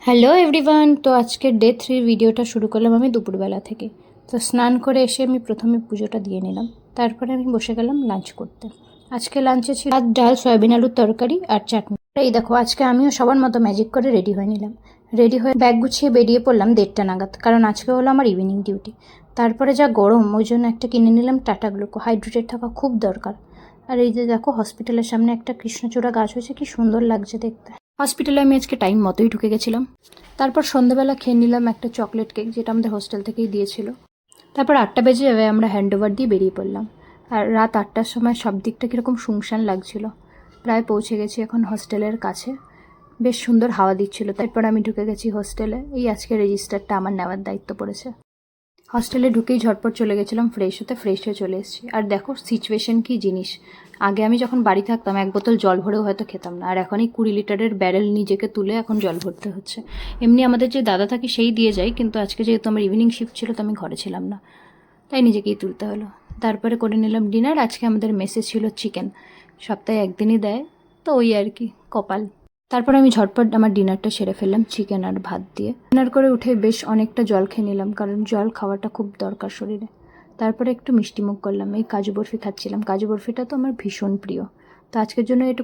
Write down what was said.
Hello everyone, তো আজকের day 3 ভিডিওটা শুরু করলাম আমি দুপুরবেলা থেকে। তো স্নান করে এসে আমি প্রথমে পুজোটা দিয়ে নিলাম, তারপরে আমি বসে গেলাম লাঞ্চ করতে। আজকে লাঞ্চে ছিল ভাত, ডাল, সয়াবিন আলুর তরকারি আর চাটনি। এই দেখো, আজকে আমিও সবার মতো ম্যাজিক করে রেডি হয়ে নিলাম। রেডি হয়ে ব্যাগ গুছিয়ে বেরিয়ে পড়লাম 1:30 নাগাদ, কারণ আজকে হলো আমার ইভিনিং ডিউটি। তারপরে যা গরম, ওই জন্য একটা কিনে নিলাম টাটা গ্লুকো। হাইড্রেটেড থাকা খুব দরকার। আর এই যে দেখো, হসপিটালের সামনে একটা কৃষ্ণচূড়া গাছ হয়েছে, কি সুন্দর লাগছে দেখতে। হসপিটালে আমি আজকে টাইম মতোই ঢুকে গেছিলাম। তারপর সন্ধ্যাবেলা খেয়ে নিলাম একটা চকলেট কেক, যেটা আমাদের হোস্টেল থেকেই দিয়েছিল। তারপর 8টা বেজে যাবে, আমরা হ্যান্ডওভার দিয়ে বেরিয়ে পড়লাম। আর রাত 8টার সময় সব দিকটা কীরকম শুনশান লাগছিল। প্রায় পৌঁছে গেছি এখন হোস্টেলের কাছে। বেশ সুন্দর হাওয়া দিচ্ছিল। তারপর আমি ঢুকে গেছি হোস্টেলে। এই আজকে রেজিস্টারটা আমার নেওয়ার দায়িত্ব পড়েছে। হস্টেলে ঢুকেই ঝটপট চলে গেছিলাম ফ্রেশ হতে, ফ্রেশ হয়ে চলে এসেছি। আর দেখো সিচুয়েশন কী জিনিস। আগে আমি যখন বাড়ি থাকতাম 1 বোতল জল ভরেও হয়তো খেতাম না, আর এখন এই 20 লিটারের ব্যারেল নিজেকে তুলে এখন জল ভরতে হচ্ছে। এমনি আমাদের যে দাদা থাকে সেই দিয়ে যায়, কিন্তু আজকে যেহেতু আমার ইভিনিং শিফট ছিল তো আমি ঘরে ছিলাম না, তাই নিজেকেই তুলতে হলো। তারপরে করে নিলাম ডিনার। আজকে আমাদের মেসে ছিল চিকেন। সপ্তাহে একদিনই দেয়, তো ওই আর কি, কপাল। তারপর আমি ঝটপট আমার ডিনারটা সেরে ফেললাম চিকেন আর ভাত দিয়ে। ডিনার করে উঠে বেশ অনেকটা জল খেয়ে নিলাম, কারণ জল খাওয়াটা খুব দরকার শরীরে। তারপরে একটু মিষ্টি মুখ করলাম, এই কাজু বরফি খাচ্ছিলাম। কাজু বরফিটা তো আমার ভীষণ প্রিয়, তো আজকের জন্য একটু